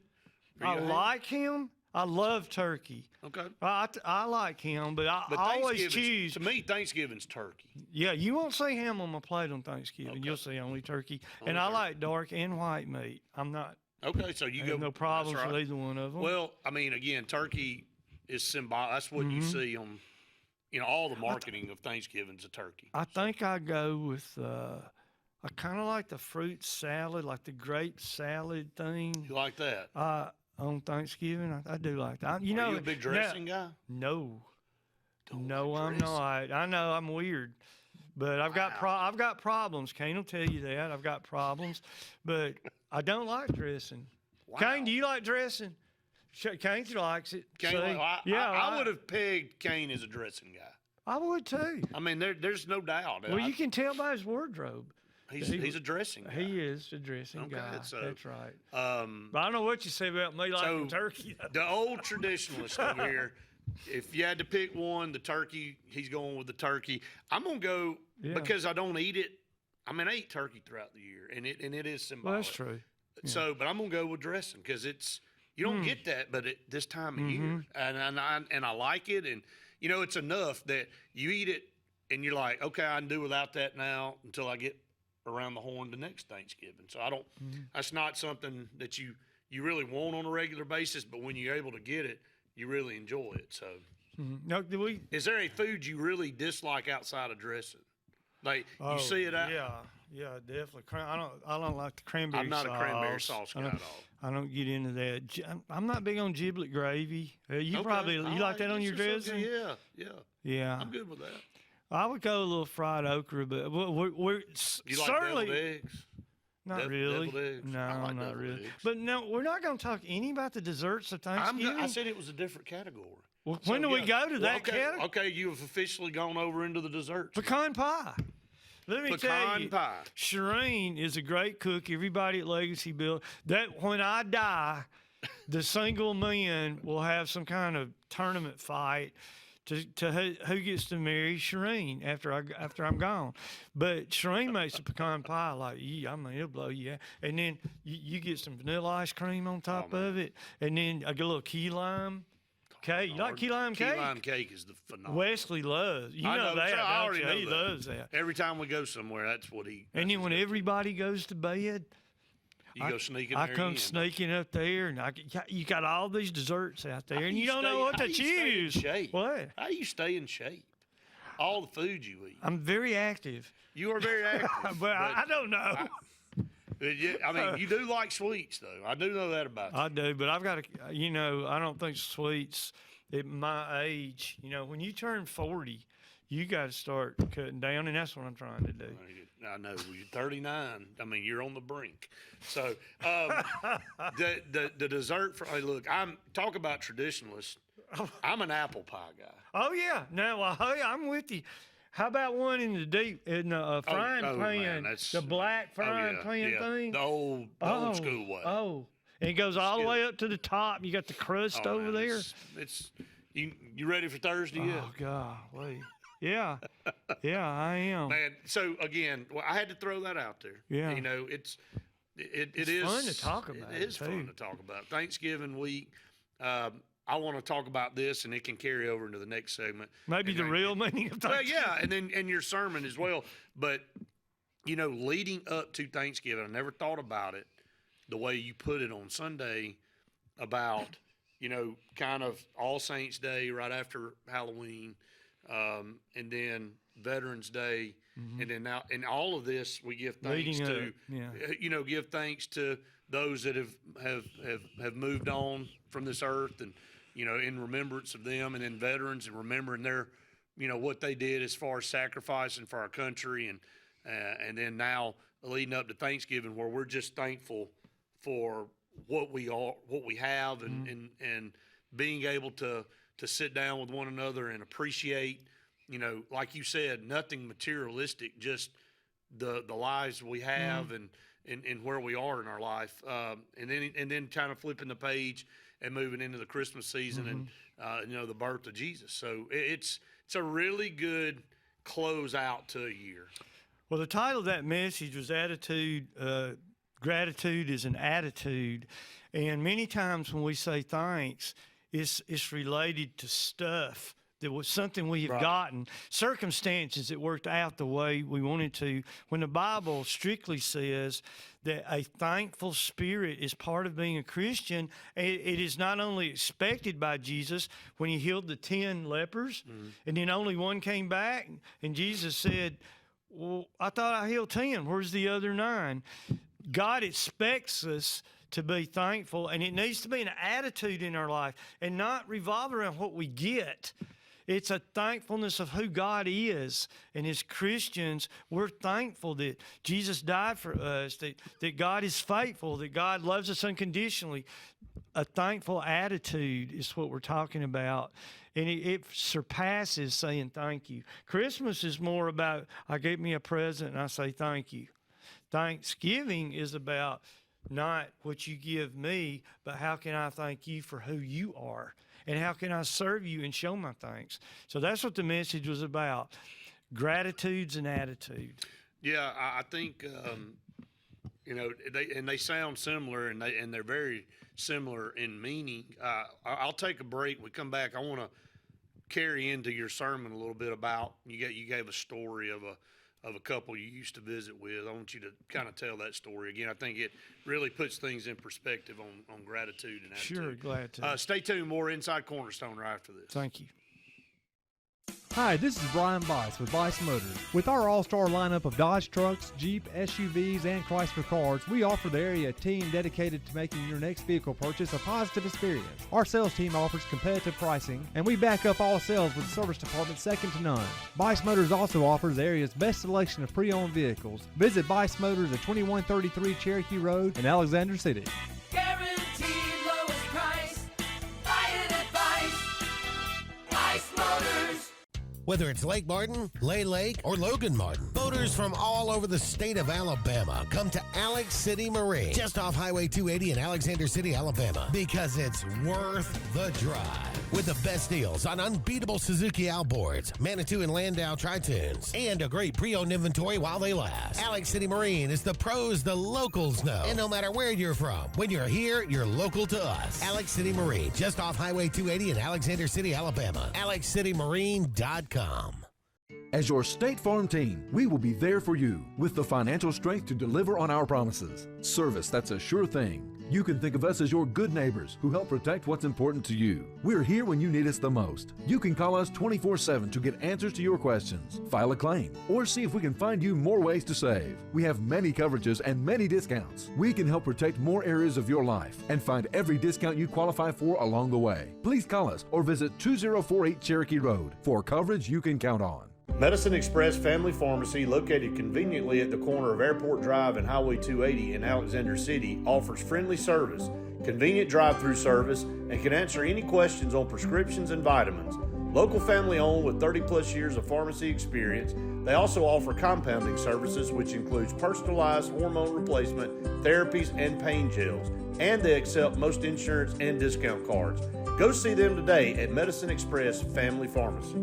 Are I you a ham? like him. I love turkey. Okay. I like him, but I But always Thanksgiving's- choose. To me, Thanksgiving's turkey. Yeah, you won't see ham on my plate on Thanksgiving. Okay. You'll see only turkey. Only And I turkey. like dark and white meat. I'm not. Okay, so you I go. have no that's problems right. with either one of them. Well, I mean, again, turkey is symbolic. That's what you see on, all the marketing of Thanksgiving's a turkey. I think I go with. I kind of like the fruit salad, like the grape salad thing. You like that? On Thanksgiving, I do like that. You Are know, you a big dressing guy? No, Don't no, like I'm dressing. not. I know I'm weird, but I've got I've got problems. Kane will tell you that I've got problems, but I don't like dressing. Wow. Kane, do you like dressing? Kane likes it. Kane, See? I would have pegged Kane as a dressing guy. I would too. I mean, there's no doubt. Well, you can tell by his wardrobe. He's a dressing guy. He is a dressing guy. so, That's right. Um, But I don't know what you say about me liking turkey. the old traditionalist over here, if you had to pick one, the turkey, he's going with the turkey. I'm going to go because I don't eat it. I mean, I eat turkey throughout the year, and it is symbolic. Well, that's true. So, but I'm going to go with dressing because you don't get that, but at this time of year, and I like it, and it's enough that you eat it, and you're like, okay, I can do without that now until I get around the horn the next Thanksgiving. So I don't. That's not something that you really want on a regular basis, but when you're able to get it, you really enjoy it. So, No, is there a food you really dislike outside of dressing? Like you see it out. Yeah, definitely. I don't like the cranberry sauce. I'm not a cranberry sauce guy at all. I don't get into that. I'm not big on giblet gravy. You Okay. like that on your dressing? Yeah. I'm good with that. I would go a little fried okra, but we're You like certainly deviled eggs? not really. Deviled eggs? No, I like not deviled really. eggs. But no, we're not going to talk any about the desserts of Thanksgiving. I said it was a different category. Well, So, when do we yeah. go to Well, that okay, category? Okay, you have officially gone over into the desserts. Pecan pie. Let me tell Pecan you, pie. Shireen is a great cook. Everybody at Legacy Build. That when I die, the single men will have some kind of tournament fight to who gets to marry Shireen after I'm gone. But Shireen makes a pecan pie like, I mean, it'll blow you out. And then you get some vanilla ice cream on top of it, and then I get a little key lime cake. You like key lime cake? Key lime cake is the phenomenal. Wesley loves. You I know that. so I don't already you? know He that. loves that. Every time we go somewhere, that's what he. And then when everybody goes to bed, you go sneaking. I there come again. sneaking up there, and you got all these desserts out there, and you don't know what how to do you stay in choose. shape? What? How do you stay in shape? All the food you eat. I'm very active, You are very active. but I don't know. I mean, you do like sweets, though. I do know that about you. I do, but I've got to. I don't think sweets at my age. When you turn 40, you got to start cutting down, and that's what I'm trying to do. I know. You're 39. I mean, you're on the brink. So the dessert for look, talk about traditionalist. I'm an apple pie guy. Oh yeah, now hey, I'm with you. How about one in the frying pan, man, that's- the black frying pan thing? The old school way. Oh, and it goes all the way up to the top. You got the crust over man, there. It's you ready for Thursday yet? Oh God, wait. Yeah, I am. Man, so again, I had to throw that out there. Yeah. It's fun to talk about, It is too. fun to talk about. Thanksgiving week. I want to talk about this, and it can carry over into the next segment. Maybe And the then- real meaning of Well, Thanksgiving. yeah, and your sermon as well. But leading up to Thanksgiving, I never thought about it the way you put it on Sunday about kind of All Saints Day right after Halloween, and then Veterans Day, and then now in all of this we give thanks Leading to up, yeah. give thanks to those that have moved on from this earth, and in remembrance of them, and then veterans, and remembering their what they did as far as sacrificing for our country, and then now leading up to Thanksgiving, where we're just thankful for what we have, and being able to sit down with one another and appreciate, like you said, nothing materialistic, just the lives we have, and where we are in our life, and then kind of flipping the page and moving into the Christmas season, and the birth of Jesus. So it's a really good close out to a year. Well, the title of that message was Attitude. Gratitude is an attitude. And many times when we say thanks, it's related to stuff that was something we have gotten, circumstances that worked out the way we wanted to. When the Bible strictly says that a thankful spirit is part of being a Christian, it is not only expected by Jesus when he healed the 10 lepers, and then only one came back, and Jesus said, well, I thought I healed 10. Where's the other 9? God expects us to be thankful, and it needs to be an attitude in our life and not revolve around what we get. It's a thankfulness of who God is. And as Christians, we're thankful that Jesus died for us, that God is faithful, that God loves us unconditionally. A thankful attitude is what we're talking about. And it surpasses saying thank you. Christmas is more about, I get me a present and I say thank you. Thanksgiving is about not what you give me, but how can I thank you for who you are? And how can I serve you and show my thanks? So that's what the message was about, gratitudes and attitude. Yeah, I think they sound similar, and they're very similar in meaning. I'll take a break. We come back. I want to carry into your sermon a little bit about you gave a story of a couple you used to visit with. I want you to kind of tell that story again. I think it really puts things in perspective on gratitude and attitude. Sure, glad to. Stay tuned. More Inside Cornerstone right after this. Thank you. Hi, this is Brian Bice with Bice Motors. With our all-star lineup of Dodge trucks, Jeep, SUVs, and Chrysler cars, we offer the area team dedicated to making your next vehicle purchase a positive experience. Our sales team offers competitive pricing, and we back up all sales with a service department second to none. Bice Motors also offers the area's best selection of pre-owned vehicles. Visit Bice Motors at 2133 Cherokee Road in Alexander City. Guaranteed lowest price. Buy it at Bice Motors. Whether it's Lake Martin, Lay Lake, or Logan Martin, boaters from all over the state of Alabama come to Alex City Marine, just off Highway 280 in Alexander City, Alabama, because it's worth the drive. With the best deals on unbeatable Suzuki outboards, Manitou and Landau Tritoons, and a great pre-owned inventory while they last. Alex City Marine is the pros the locals know. And no matter where you're from, when you're here, you're local to us. Alex City Marine, just off Highway 280 in Alexander City, Alabama. AlexCityMarine.com. As your State Farm team, we will be there for you with the financial strength to deliver on our promises. Service, that's a sure thing. You can think of us as your good neighbors who help protect what's important to you. We're here when you need us the most. You can call us 24/7 to get answers to your questions, file a claim, or see if we can find you more ways to save. We have many coverages and many discounts. We can help protect more areas of your life and find every discount you qualify for along the way. Please call us or visit 2048 Cherokee Road for coverage you can count on. Medicine Express Family Pharmacy, located conveniently at the corner of Airport Drive and Highway 280 in Alexander City, offers friendly service, convenient drive-through service, and can answer any questions on prescriptions and vitamins. Local family owned with 30-plus years of pharmacy experience, they also offer compounding services, which includes personalized hormone replacement, therapies, and pain gels. And they accept most insurance and discount cards. Go see them today at Medicine Express Family Pharmacy.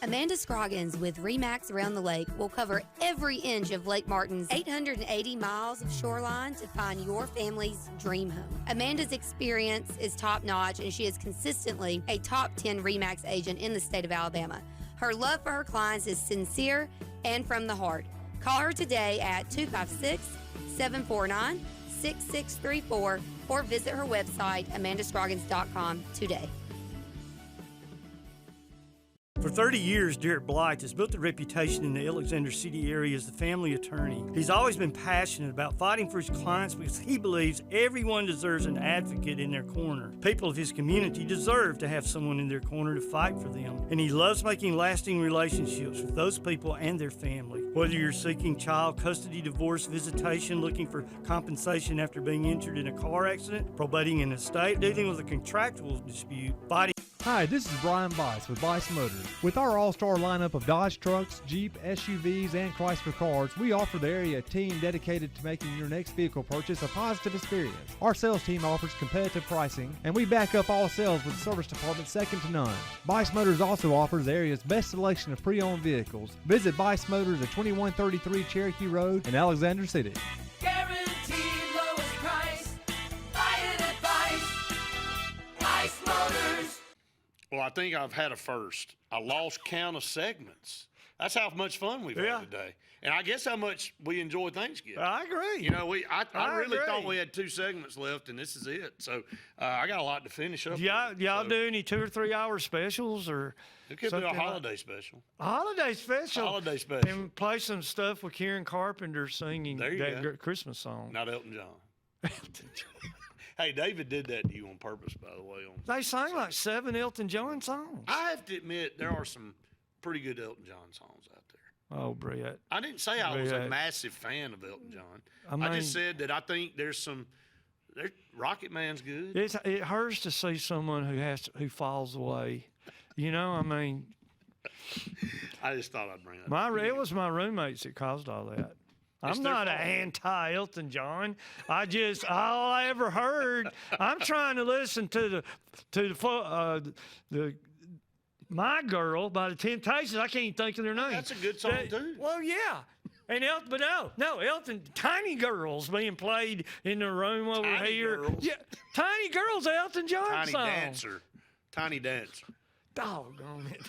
Amanda Scroggins with RE/MAX Around the Lake will cover every inch of Lake Martin's 880 miles of shoreline to find your family's dream home. Amanda's experience is top-notch, and she is consistently a top 10 RE/MAX agent in the state of Alabama. Her love for her clients is sincere and from the heart. Call her today at 256-749-6634 or visit her website, amandascroggins.com, today. For 30 years, Derek Blythe has built a reputation in the Alexander City area as the family attorney. He's always been passionate about fighting for his clients because he believes everyone deserves an advocate in their corner. People of his community deserve to have someone in their corner to fight for them. And he loves making lasting relationships with those people and their family. Whether you're seeking child custody, divorce, visitation, looking for compensation after being injured in a car accident, probating an estate, dealing with a contractual dispute, fighting. Hi, this is Brian Bice with Bice Motors. With our all-star lineup of Dodge trucks, Jeep, SUVs, and Chrysler cars, we offer the area team dedicated to making your next vehicle purchase a positive experience. Our sales team offers competitive pricing, and we back up all sales with a service department second to none. Bice Motors also offers the area's best selection of pre-owned vehicles. Visit Bice Motors at 2133 Cherokee Road in Alexander City. Guaranteed lowest price. Buy it at Bice Motors. Well, I think I've had a first. I lost count of segments. That's how much fun we've had today. And I guess how much we enjoy Thanksgiving. I agree. You know, I really agree. thought we had 2 segments left, and this is it. So I got a lot to finish up. Y'all so do any 2 or 3 hour specials or it could be a holiday special. A holiday special. Holiday special. And play some stuff with Karen Carpenter singing There you that go. Christmas song. Not Elton John. Hey, David did that to you on purpose, by the way. They sang like 7 Elton John songs. I have to admit, there are some pretty good Elton John songs out there. Oh, Brett. I didn't say I was a Brett. massive fan of Elton John. I I mean- just said that I think there's some. Rocket Man's good. It hurts to see someone who falls away. You know, I mean, I just thought I'd bring that. It was my roommates that caused all that. It's I'm their not an fault. anti-Elton John. All I ever heard. I'm trying to listen to the My Girl by the Temptations. I can't even think of their name. That's a good song, too. Well, yeah. And Elton, Tiny Girls being played in the room over Tiny here. Girls? Yeah, Tiny Girls, Elton John Tiny song. Dancer. Tiny Dancer. Doggone it.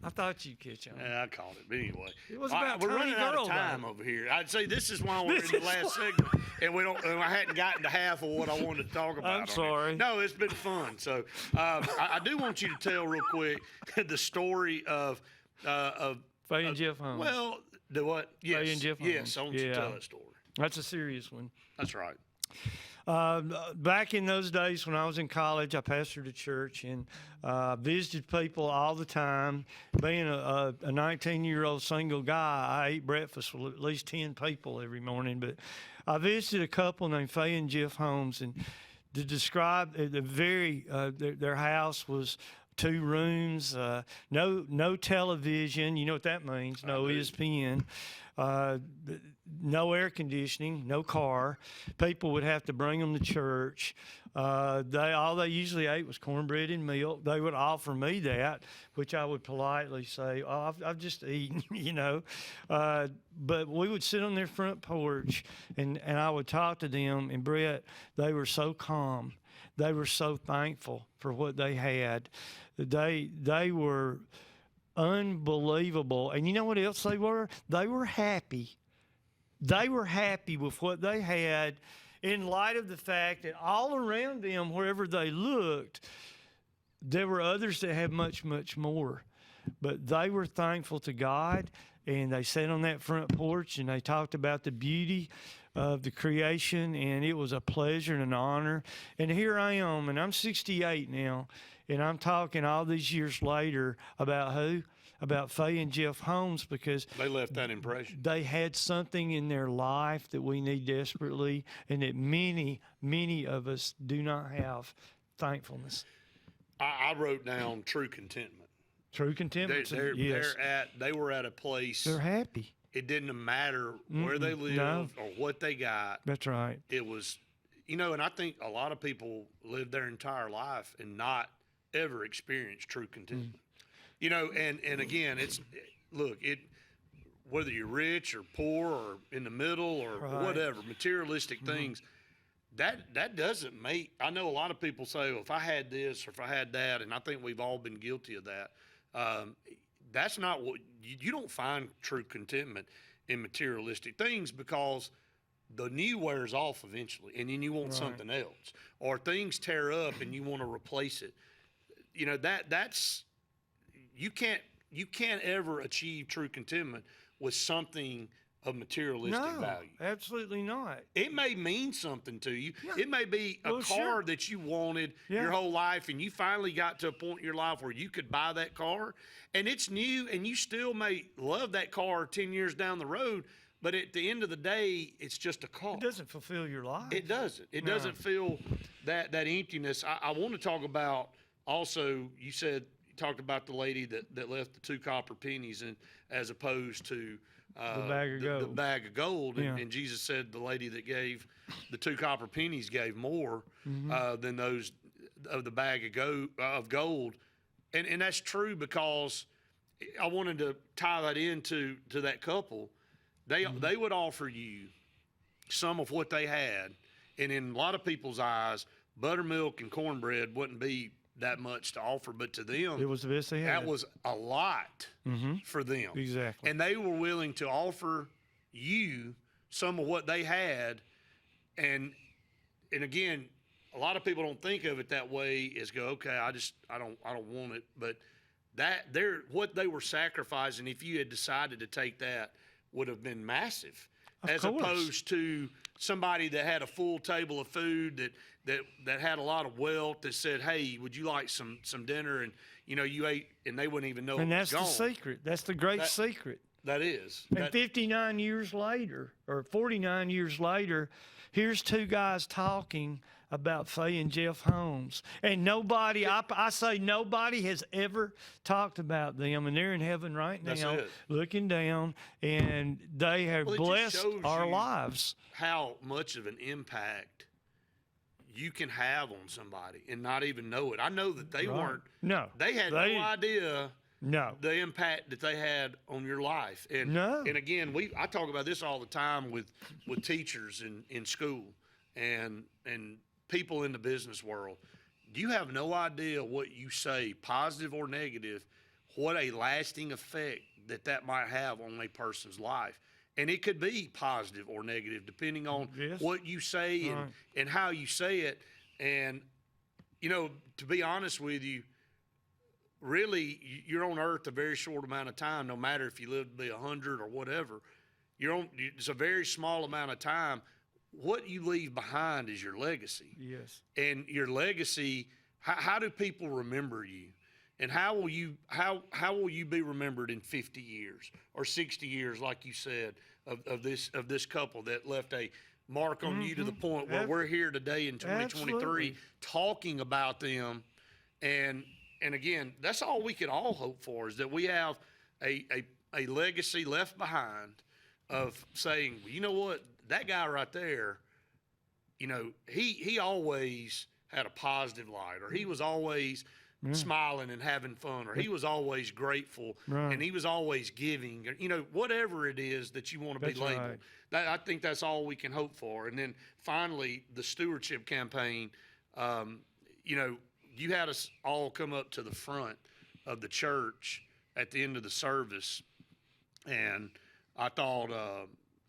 I thought you'd catch on. Yeah, I called it. But anyway, It was All about we're Tiny running out Girl, of time though. over here. I'd say this is why we're in the last segment, and I hadn't gotten to half of what I wanted to talk about. I'm on sorry. here. No, it's been fun. So I do want you to tell real quick the story of Faye and Jeff Holmes. well, the what? Yes, Faye and Jeff yes. Holmes. I want you to Yeah. tell that story. That's a serious one. That's right. Back in those days when I was in college, I pastored a church and visited people all the time. Being a 19-year-old single guy, I ate breakfast with at least 10 people every morning. But I visited a couple named Faye and Jeff Holmes, and to describe their house was 2 rooms, no television. You know what that means? No ESPN. No air conditioning, no car. People would have to bring them to church. All they usually ate was cornbread and milk. They would offer me that, which I would politely say, "Oh, I've just eaten," you know. But we would sit on their front porch, and I would talk to them. And Brett, they were so calm. They were so thankful for what they had. They were unbelievable. And you know what else they were? They were happy. They were happy with what they had in light of the fact that all around them, wherever they looked, there were others that had much, much more. But they were thankful to God, and they sat on that front porch and they talked about the beauty of the creation, and it was a pleasure and an honor. And here I am, and I'm 68 now, and I'm talking all these years later about who? About Faye and Jeff Holmes, because They left that impression. they had something in their life that we need desperately, and that many, many of us do not have: thankfulness. I wrote down true contentment. True contentment. Yes. They were at a place. They're happy. It didn't matter where they lived no. or what they got. That's right. It was, and I think a lot of people live their entire life and not ever experience true contentment. And again, whether you're rich or poor or in the middle or Right. whatever, materialistic things, that doesn't make, I know a lot of people say, well, if I had this or if I had that, and I think we've all been guilty of that. That's not what, you don't find true contentment in materialistic things, because the new wears off eventually, and then you want something else, or things tear up and you want to replace it. That's you can't ever achieve true contentment with something of materialistic No, value. absolutely not. It may mean something to you. It may be a Well, car sure. that you wanted Yeah. your whole life, and you finally got to a point in your life where you could buy that car, and it's new, and you still may love that car 10 years down the road, but at the end of the day, it's just a car. It doesn't fulfill your life. It doesn't. It No. doesn't feel that emptiness. I want to talk about also, you talked about the lady that left the 2 copper pennies as opposed to The bag of gold. The bag of gold. Yeah. And Jesus said the lady that gave the 2 copper pennies gave more than those of the bag of gold. And that's true, because I wanted to tie that into that couple. They would offer you some of what they had, and in a lot of people's eyes, buttermilk and cornbread wouldn't be that much to offer, but to them, It was the best they had. that was a lot for them. Exactly. And they were willing to offer you some of what they had. And again, a lot of people don't think of it that way, is go, okay, I don't want it. But what they were sacrificing, if you had decided to take that, would have been massive. As course. opposed to somebody that had a full table of food that had a lot of wealth, that said, hey, would you like some dinner? And you ate, and they wouldn't even know And it was that's the gone. secret. That's the great secret. That is. And 59 years later, or 49 years later, here's two guys talking about Faye and Jeff Holmes. And nobody, I say nobody has ever talked about them. And they're in heaven right That's now, it. looking down, and they have Well, it just blessed shows our you lives. how much of an impact you can have on somebody and not even know it. I know that they Right. weren't. No. They had no idea No. the impact that they had on your life. And No. and again, I talk about this all the time with teachers in school and people in the business world. You have no idea what you say, positive or negative, what a lasting effect that might have on a person's life. And it could be positive or negative depending on Yes. what you say Right. and how you say it. And, you know, to be honest with you, really, you're on earth a very short amount of time, no matter if you live to be 100 or whatever. It's a very small amount of time. What you leave behind is your legacy. Yes. And your legacy, how do people remember you? And how will you be remembered in 50 years or 60 years, like you said, of this couple that left a mark on you to the point where we're here today in 2023 Absolutely. talking about them. And again, that's all we can all hope for, is that we have a legacy left behind of saying, well, you know what, that guy right there, you know, he always had a positive light, or he was always smiling and having fun, or he was always grateful, Right. and he was always giving, or, you know, whatever it is that you want to be That's labeled. right. I think that's all we can hope for. And then finally, the stewardship campaign, you know, you had us all come up to the front of the church at the end of the service, and I thought,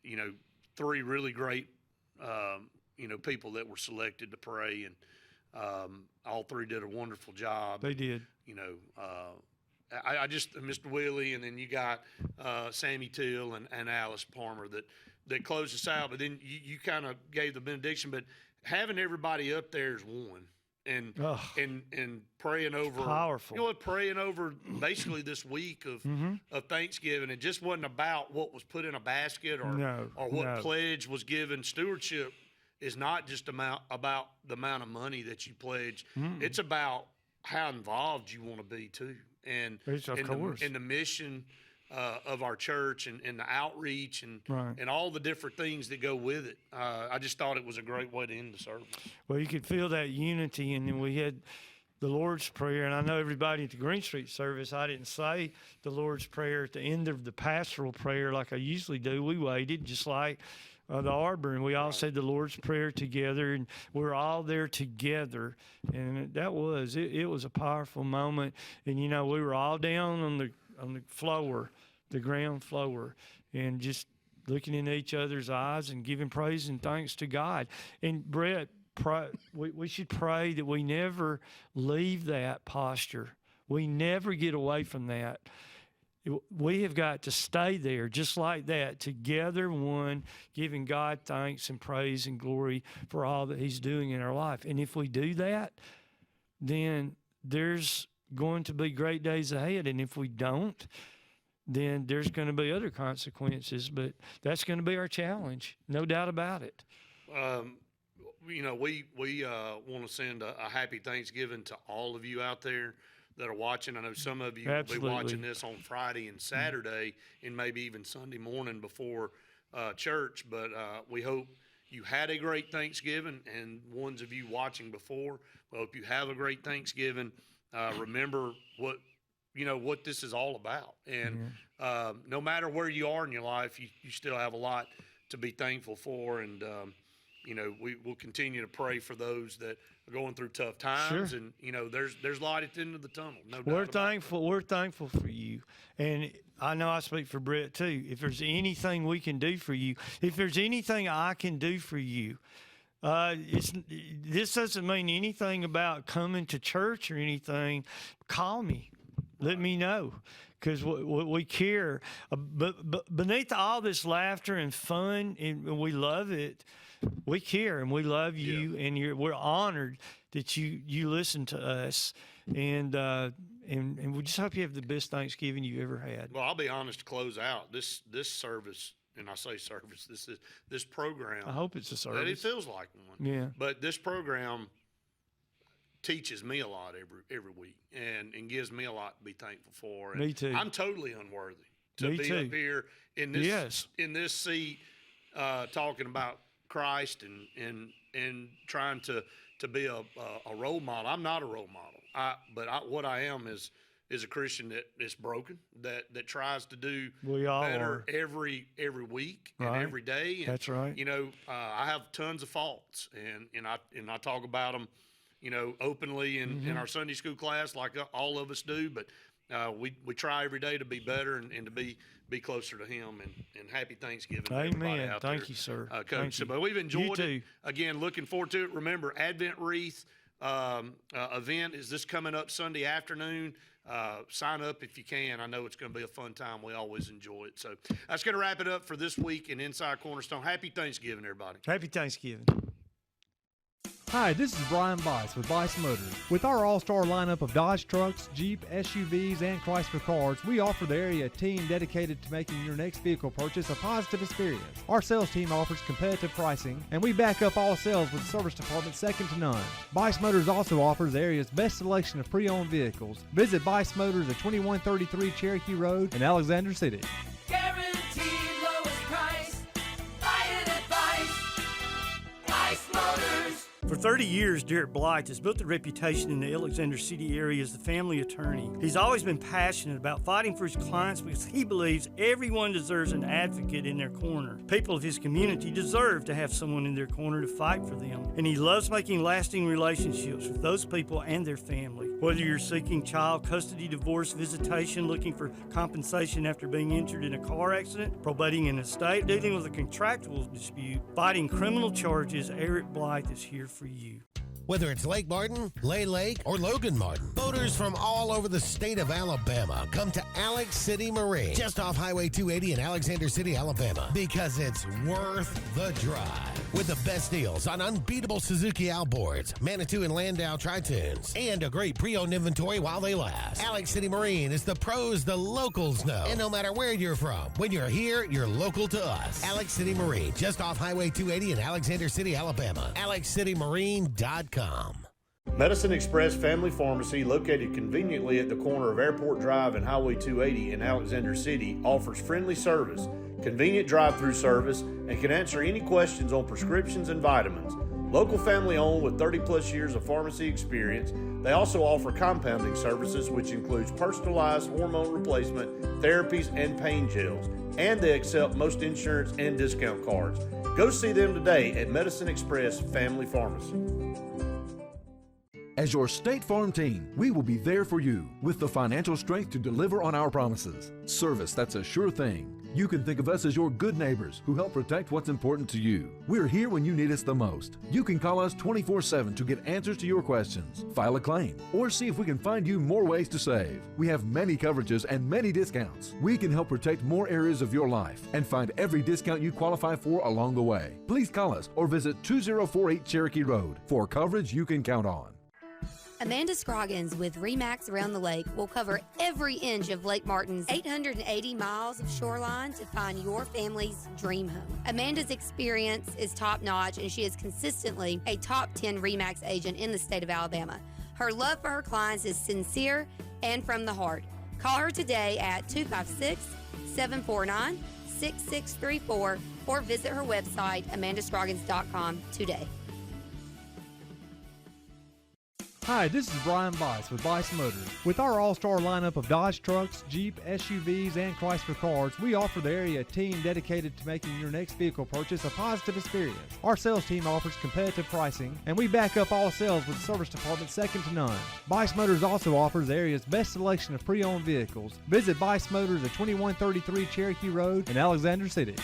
you know, 3 really great, you know, people that were selected to pray, and all 3 did a wonderful job. They did. You know, I just, Mr. Willie, and then you got Sammy Till and Alice Palmer that closed us out. But then you kind of gave the benediction. But having everybody up there is one, and praying over, powerful. You know what, praying over basically this week of Thanksgiving. It just wasn't about what was put in a basket or what pledge was given. Stewardship is not just about the amount of money that you pledge. It's about how involved you want to be too, and the mission of our church, and the outreach, and all the different things that go with it. I just thought it was a great way to end the service. Well, you could feel that unity, and then we had the Lord's Prayer. And I know everybody at the Green Street service, I didn't say the Lord's Prayer at the end of the pastoral prayer like I usually do. We waited, just like the Arbor, and we all said the Lord's Prayer together, and we're all there together. And it was a powerful moment. And, you know, we were all down on the floor, the ground floor, and just looking in each other's eyes and giving praise and thanks to God. And Brett, we should pray that we never leave that posture. We never get away from that. We have got to stay there just like that, together, one, giving God thanks and praise and glory for all that he's doing in our life. And if we do that, then there's going to be great days ahead. And if we don't, then there's going to be other consequences. But that's going to be our challenge, no doubt about it. You know, we want to send a happy Thanksgiving to all of you out there that are watching. I know some of you Absolutely. will be watching this on Friday and Saturday, and maybe even Sunday morning before church. But we hope you had a great Thanksgiving, and ones of you watching before, we hope you have a great Thanksgiving. Remember what this is all about, and no matter where you are in your life, you still have a lot to be thankful for. And you know, we will continue to pray for those that are going through tough times. Sure. And, you know, there's light at the end of the tunnel. No doubt We're about thankful. We're thankful for you. And I know I speak for Brett too. If there's anything we can do for you, if there's anything I can do for you, this doesn't mean anything about coming to church or anything. Call me. Let me know. Because we care. But beneath all this laughter and fun, and we love it, we care and we love you, and we're honored that you listen to us. and we just hope you have the best Thanksgiving you ever had. Well, I'll be honest to close out this service, and I say service. This program. I hope it's a service. That it feels like one. Yeah. But this program teaches me a lot every week, and gives me a lot to be thankful for. And Me too. I'm totally unworthy to Me be too. up here in this Yes. in this seat talking about Christ and trying to be a role model. I'm not a role model. What I am is a Christian that is broken, that tries to do We all better are. every week and Right. every day. And, That's right. You know, I have tons of faults, and I talk about them, you know, openly in our Sunday school class, like all of us do. But we try every day to be better and to be closer to Him. And happy Thanksgiving to everybody Amen. out Thank there. you, sir. Coach. Thank So, you. but we've You enjoyed too. it. Again, looking forward to it. Remember, Advent Wreath event is this coming up Sunday afternoon. Sign up if you can. I know it's going to be a fun time. We always enjoy it. So that's going to wrap it up for this week in Inside Cornerstone. Happy Thanksgiving, everybody. Happy Thanksgiving. Hi, this is Brian Bice with Bice Motors. With our all-star lineup of Dodge trucks, Jeep, SUVs, and Chrysler cars, we offer the area team dedicated to making your next vehicle purchase a positive experience. Our sales team offers competitive pricing, and we back up all sales with a service department second to none. Bice Motors also offers the area's best selection of pre-owned vehicles. Visit Bice Motors at 2133 Cherokee Road in Alexander City. Guaranteed lowest price. Buy it at Bice Motors. For 30 years, Derek Blythe has built a reputation in the Alexander City area as the family attorney. He's always been passionate about fighting for his clients because he believes everyone deserves an advocate in their corner. People of his community deserve to have someone in their corner to fight for them. And he loves making lasting relationships with those people and their family. Whether you're seeking child custody, divorce, visitation, looking for compensation after being injured in a car accident, probating an estate, dealing with a contractual dispute, fighting criminal charges, Eric Blythe is here for you. Whether it's Lake Martin, Lay Lake, or Logan Martin, boaters from all over the state of Alabama come to Alex City Marine, just off Highway 280 in Alexander City, Alabama, because it's worth the drive. With the best deals on unbeatable Suzuki outboards, Manitou and Landau Tritoons, and a great pre-owned inventory while they last. Alex City Marine is the pros the locals know. And no matter where you're from, when you're here, you're local to us. Alex City Marine, just off Highway 280 in Alexander City, Alabama. AlexCityMarine.com. Medicine Express Family Pharmacy, located conveniently at the corner of Airport Drive and Highway 280 in Alexander City, offers friendly service, convenient drive-through service, and can answer any questions on prescriptions and vitamins. Local family owned with 30-plus years of pharmacy experience, they also offer compounding services, which includes personalized hormone replacement, therapies, and pain gels. And they accept most insurance and discount cards. Go see them today at Medicine Express Family Pharmacy. As your State Farm team, we will be there for you with the financial strength to deliver on our promises. Service that's a sure thing. You can think of us as your good neighbors who help protect what's important to you. We're here when you need us the most. You can call us 24/7 to get answers to your questions, file a claim, or see if we can find you more ways to save. We have many coverages and many discounts. We can help protect more areas of your life and find every discount you qualify for along the way. Please call us or visit 2048 Cherokee Road for coverage you can count on. Amanda Scroggins with RE/MAX Around the Lake will cover every inch of Lake Martin's 880 miles of shoreline to find your family's dream home. Amanda's experience is top-notch, and she is consistently a top 10 RE/MAX agent in the state of Alabama. Her love for her clients is sincere and from the heart. Call her today at 256-749-6634 or visit her website, amandascroggins.com today. Hi, this is Brian Bice with Bice Motors. With our all-star lineup of Dodge trucks, Jeep, SUVs, and Chrysler cars, we offer the area team dedicated to making your next vehicle purchase a positive experience. Our sales team offers competitive pricing, and we back up all sales with a service department second to none. Bice Motors also offers the area's best selection of pre-owned vehicles. Visit Bice Motors at 2133 Cherokee Road in Alexander City.